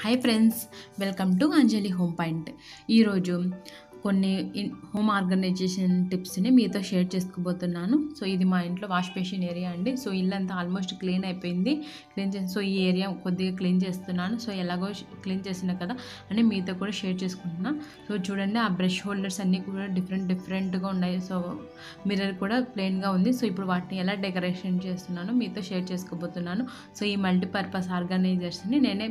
Hi friends, welcome to Anjali home point. ఈరోజు కొన్ని home organisation టిప్స్ని మీతో షేర్ చేసుకోబోతున్నాను. సో ఇది మా ఇంట్లో వాష్ బేసిన్ ఏరియా అండి. సో ఇల్లంతా ఆల్మోస్ట్ క్లీన్ అయిపోయింది. సో ఈ ఏరియా కొద్దిగా క్లీన్ చేస్తున్నాను. సో ఎలాగో క్లీన్ చేసిన కదా అని మీతో కూడా షేర్ చేసుకుంటున్నాను. సో చూడండి, ఆ బ్రష్ హోల్డర్స్ అన్నీ కూడా డిఫరెంట్గా ఉన్నాయి. సో మిర్రర్ కూడా ప్లెయిన్గా ఉంది. సో ఇప్పుడు వాటిని ఎలా డెకరేషన్ చేస్తున్నానో మీతో షేర్ చేసుకోబోతున్నాను. సో ఈ మల్టీపర్పస్ ఆర్గనైజర్స్ని నేనే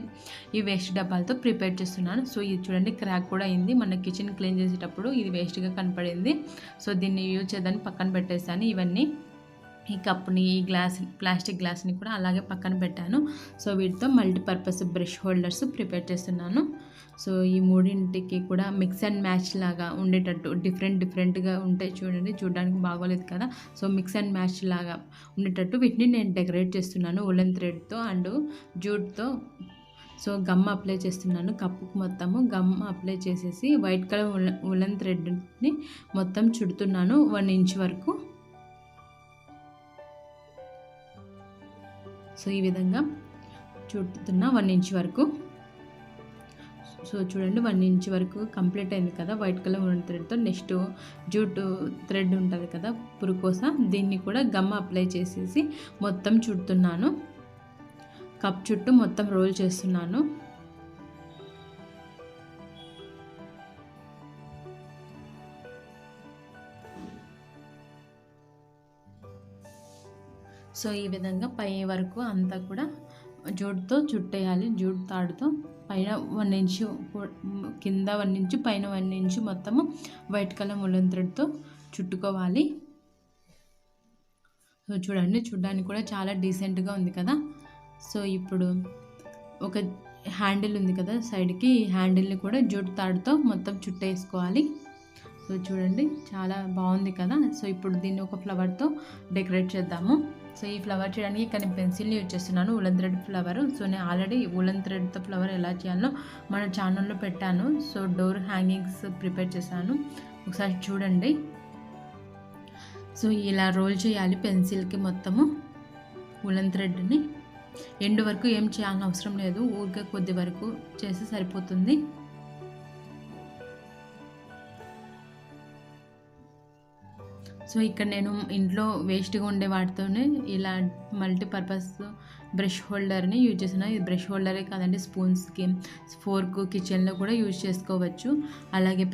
ఈ వేస్ట్ డబ్బాలతో ప్రిపేర్ చేస్తున్నాను. సో ఇది చూడండి, క్రాక్ కూడా అయింది. మన కిచెన్ క్లీన్ చేసేటప్పుడు ఇది వేస్ట్గా కనపడింది. సో దీన్ని యూజ్ చేద్దాన్ని పక్కన పెట్టేసాను. ఇవన్నీ ఈ కప్పుని, ఈ ప్లాస్టిక్ గ్లాస్ని కూడా అలాగే పక్కన పెట్టాను. సో వీటితో మల్టీపర్పస్ బ్రష్ హోల్డర్స్ ప్రిపేర్ చేస్తున్నాను. సో ఈ మూడింటికి కూడా మిక్స్ అండ్ మ్యాచ్ లాగా ఉండేటట్టు డిఫరెంట్గా ఉంటాయి. చూడడానికి బాగోలేదు కదా. సో మిక్స్ అండ్ మ్యాచ్ లాగా ఉండేటట్టు వీటిని నేను డెకరేట్ చేస్తున్నాను ఉలెన్ థ్రెడ్తో అండ్ జూట్తో. సో గమ్ అప్లై చేస్తున్నాను. కప్పుకు మొత్తము గమ్ అప్లై చేసేసి వైట్ కలర్ ఉలెన్ థ్రెడ్ని మొత్తం చుడుతున్నాను 1 ఇంచ్ వరకు. సో ఈ విధంగా చుడుతున్నా 1 ఇంచ్ వరకు. సో చూడండి, 1 ఇంచ్ వరకు కంప్లీట్ అయింది కదా వైట్ కలర్ ఉలెన్ థ్రెడ్తో. నెక్స్ట్ జూట్ థ్రెడ్ ఉంటుంది కదా, పురుకోస, దీన్ని కూడా గమ్ అప్లై చేసేసి మొత్తం చుడుతున్నాను. కప్ చుట్టూ మొత్తం రోల్ చేస్తున్నాను. సో ఈ విధంగా పై వరకు అంతా కూడా జూట్తో చుట్టేయాలి. జూట్ తాడుతో పైన 1 ఇంచు, కింద 1 ఇంచు, పైన 1 ఇంచు మొత్తము వైట్ కలర్ ఉలెన్ థ్రెడ్తో చుట్టుకోవాలి. సో చూడండి, చూడడానికి కూడా చాలా డీసెంట్గా ఉంది కదా. సో ఇప్పుడు ఒక హ్యాండిల్ ఉంది కదా సైడ్కి, ఈ హ్యాండిల్ని కూడా జూట్ తాడుతో మొత్తం చుట్టేసుకోవాలి. సో చూడండి, చాలా బాగుంది కదా. సో ఇప్పుడు దీన్ని ఒక ఫ్లవర్తో డెకరేట్ చేద్దాము. సో ఈ ఫ్లవర్ చేయడానికి ఇక్కడ నేను పెన్సిల్ని యూజ్ చేస్తున్నాను, ఉలెన్ థ్రెడ్ ఫ్లవర్. సో నేను ఆల్రెడీ ఉలెన్ థ్రెడ్తో ఫ్లవర్ ఎలా చేయాలో మన ఛానల్లో పెట్టాను. సో డోర్ హ్యాంగింగ్స్ ప్రిపేర్ చేశాను, ఒకసారి చూడండి. సో ఇలా రోల్ చేయాలి పెన్సిల్కి మొత్తము ఉలెన్ థ్రెడ్ని. ఎండ్ వరకు ఏం చేయాల్సిన అవసరం లేదు, ఊరికే కొద్ది వరకు చేస్తే సరిపోతుంది. సో ఇక్కడ నేను ఇంట్లో వేస్ట్గా ఉండే వాటితోనే ఇలా మల్టీపర్పస్ బ్రష్ హోల్డర్ని యూజ్ చేసిన. ఇది బ్రష్ హోల్డరే కాదండి, స్పూన్స్కి, ఫోర్క్ కిచెన్లో కూడా యూజ్ చేసుకోవచ్చు. అలాగే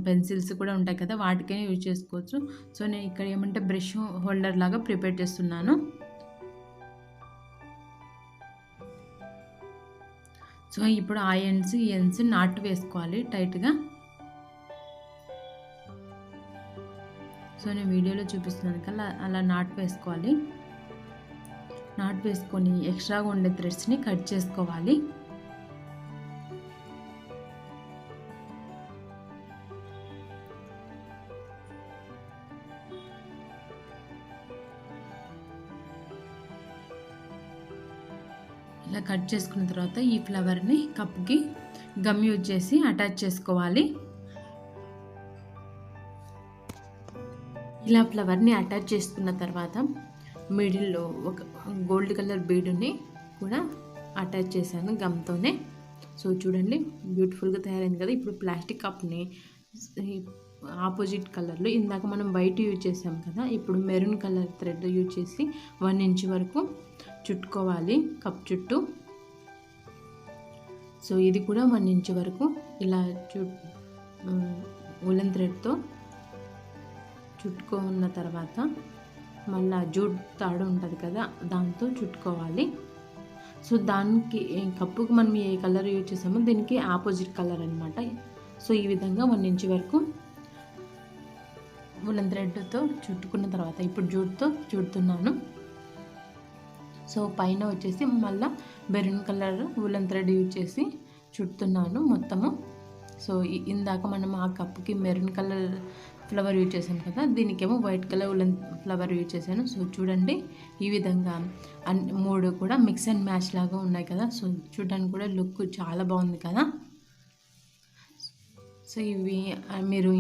పెన్సిల్స్ కూడా ఉంటాయి కదా, వాటికైనా యూజ్ చేసుకోవచ్చు. సో నేను ఇక్కడ ఏమంటే బ్రష్ హోల్డర్ లాగా ప్రిపేర్ చేస్తున్నాను. సో ఇప్పుడు ఆ ఎండ్స్ ఈ ఎండ్స్ నాట్ వేసుకోవాలి టైట్గా. సో నేను వీడియోలో చూపిస్తున్నాను కదా, అలా నాట్ వేసుకోవాలి. నాట్ వేసుకొని ఎక్స్ట్రాగా ఉండే థ్రెడ్స్ని కట్ చేసుకోవాలి. ఇలా కట్ చేసుకున్న తర్వాత ఈ ఫ్లవర్ని కప్కి గమ్ యూజ్ చేసి అటాచ్ చేసుకోవాలి. ఇలా ఫ్లవర్ని అటాచ్ చేసుకున్న తర్వాత మిడిల్లో ఒక గోల్డ్ కలర్ బీడుని కూడా అటాచ్ చేశాను గమ్తోనే. సో చూడండి, బ్యూటిఫుల్గా తయారైంది కదా. ఇప్పుడు ప్లాస్టిక్ కప్ని ఆపోజిట్ కలర్లో, ఇందాక మనం వైట్ యూజ్ చేసాం కదా, ఇప్పుడు మెరూన్ కలర్ థ్రెడ్ యూజ్ చేసి 1 ఇంచ్ వరకు చుట్టుకోవాలి కప్ చుట్టూ. సో ఇది కూడా 1 ఇంచ్ వరకు ఇలా ఉలెన్ థ్రెడ్తో చుట్టుకున్న తర్వాత మళ్ళీ జూట్ తాడు ఉంటుంది కదా, దాంతో చుట్టుకోవాలి. సో దానికి కప్పుకి మనం ఏ కలర్ యూజ్ చేసామో దీనికి ఆపోజిట్ కలర్ అనమాట. సో ఈ విధంగా 1 ఇంచ్ వరకు ఉలెన్ థ్రెడ్తో చుట్టుకున్న తర్వాత ఇప్పుడు జూట్తో చుడుతున్నాను. సో పైన వచ్చేసి మళ్ళీ maroon colour woollen thread use చేసి చుడుతున్నాను మొత్తము. సో ఇందాక మనం ఆ కప్పుకి మెరూన్ కలర్ ఫ్లవర్ యూజ్ చేశాను కదా, దీనికేమో white colour woollen flower use చేశాను. సో చూడండి, ఈ విధంగా 3 కూడా మిక్స్ అండ్ మ్యాచ్ లాగా ఉన్నాయి కదా. సో చూడడానికి కూడా లుక్ చాలా బాగుంది కదా. సో ఇవి మీరు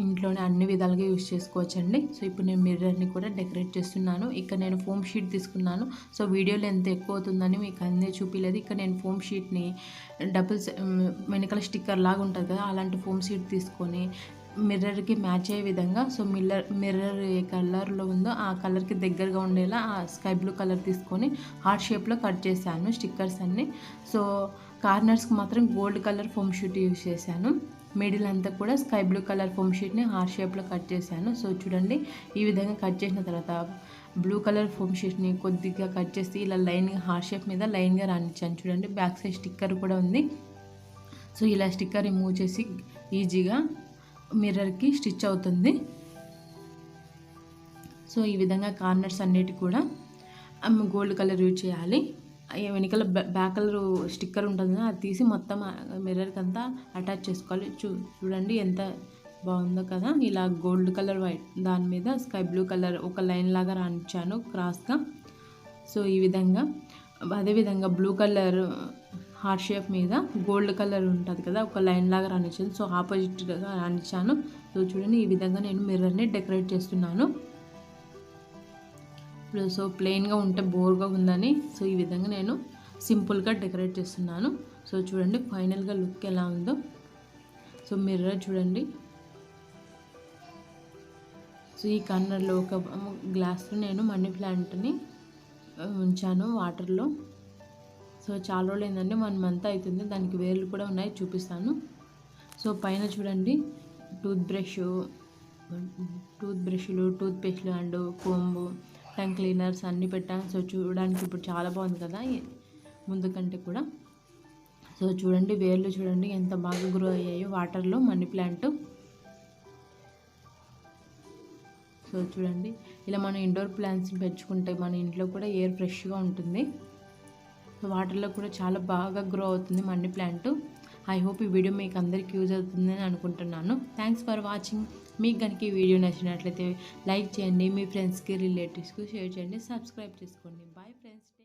ఇంట్లోనే అన్ని విధాలుగా యూస్ చేసుకోవచ్చండి. సో ఇప్పుడు నేను మిర్రర్ని కూడా డెకరేట్ చేస్తున్నాను. ఇక్కడ నేను ఫోమ్ షీట్ తీసుకున్నాను. సో వీడియోలో ఎంత ఎక్కువ అవుతుందని మీకు అన్నీ చూపించలేదు. ఇక్కడ నేను ఫోమ్ షీట్ని వెనకాల స్టిక్కర్ లాగా ఉంటుంది కదా, అలాంటి ఫోమ్ షీట్ తీసుకొని మిర్రర్కి మ్యాచ్ అయ్యే విధంగా, సో మిర్రర్ ఏ కలర్లో ఉందో ఆ కలర్కి దగ్గరగా ఉండేలా ఆ స్కై బ్లూ కలర్ తీసుకొని హార్ట్ షేప్లో కట్ చేశాను స్టిక్కర్స్ అన్నీ. సో కార్నర్స్కి మాత్రం gold colour foam sheet use చేశాను. మిడిల్ అంతా కూడా స్కై బ్లూ కలర్ ఫోమ్ షీట్ని హార్ట్ షేప్లో కట్ చేశాను. సో చూడండి, ఈ విధంగా కట్ చేసిన తర్వాత బ్లూ కలర్ ఫోమ్ షీట్ని కొద్దిగా కట్ చేసి ఇలా లైన్గా హార్ట్ షేప్ మీద లైన్గా రానిచ్చాను. చూడండి, బ్యాక్ సైడ్ స్టిక్కర్ కూడా ఉంది. సో ఇలా స్టిక్కర్ రిమూవ్ చేసి ఈజీగా మిర్రర్కి స్టిచ్ అవుతుంది. సో ఈ విధంగా కార్నర్స్ అన్నిటి కూడా గోల్డ్ కలర్ యూజ్ చేయాలి. వెనకాల బ్యాక్ కలర్ స్టిక్కర్ ఉంటుంది, అది తీసి మొత్తం మిర్రర్కి అంతా అటాచ్ చేసుకోవాలి. చూడండి ఎంత బాగుందో కదా. ఇలా గోల్డ్ కలర్ వైట్ దాని మీద స్కై బ్లూ కలర్ ఒక లైన్ లాగా రానిచ్చాను క్రాస్గా. సో ఈ విధంగా అదేవిధంగా బ్లూ కలర్ హార్ట్ షేప్ మీద గోల్డ్ కలర్ ఉంటుంది కదా, ఒక లైన్ లాగా రానిచ్చాను. సో ఆపోజిట్గా రానిచ్చాను. సో చూడండి, ఈ విధంగా నేను మిర్రర్ని డెకరేట్ చేస్తున్నాను. సో ప్లెయిన్గా ఉంటే బోర్గా ఉందని సో ఈ విధంగా నేను సింపుల్గా డెకరేట్ చేస్తున్నాను. సో చూడండి ఫైనల్గా లుక్ ఎలా ఉందో. సో మిర్రర్ చూడండి. సో ఈ కార్నర్లో ఒక గ్లాస్లో నేను మనీ ప్లాంట్ని ఉంచాను వాటర్లో. సో చాలా రోజులు ఏంటంటే 1 month అవుతుంది, దానికి వేర్లు కూడా ఉన్నాయి, చూపిస్తాను. సో పైన చూడండి టూత్ బ్రష్లు టూత్ పేస్ట్లు అండ్ కోంబు టంగ్ క్లీనర్స్ అన్నీ పెట్టాను. సో చూడడానికి ఇప్పుడు చాలా బాగుంది కదా ముందు కంటే కూడా. సో చూడండి వేర్లు చూడండి ఎంత బాగా గ్రో అయ్యాయో వాటర్లో మనీ ప్లాంట్. సో చూడండి, ఇలా మనం ఇండోర్ ప్లాంట్స్ని పెంచుకుంటే మన ఇంట్లో కూడా ఎయిర్ ఫ్రెష్గా ఉంటుంది. సో వాటర్లో కూడా చాలా బాగా గ్రో అవుతుంది మనీ ప్లాంట్. ఐ హోప్ ఈ వీడియో మీకు అందరికీ యూజ్ అవుతుందని అనుకుంటున్నాను. Thanks for watching. మీకు కనుక ఈ వీడియో నచ్చినట్లయితే లైక్ చేయండి, మీ ఫ్రెండ్స్కి రిలేటివ్స్కి షేర్ చేయండి, సబ్స్క్రైబ్ చేసుకోండి. Bye friends.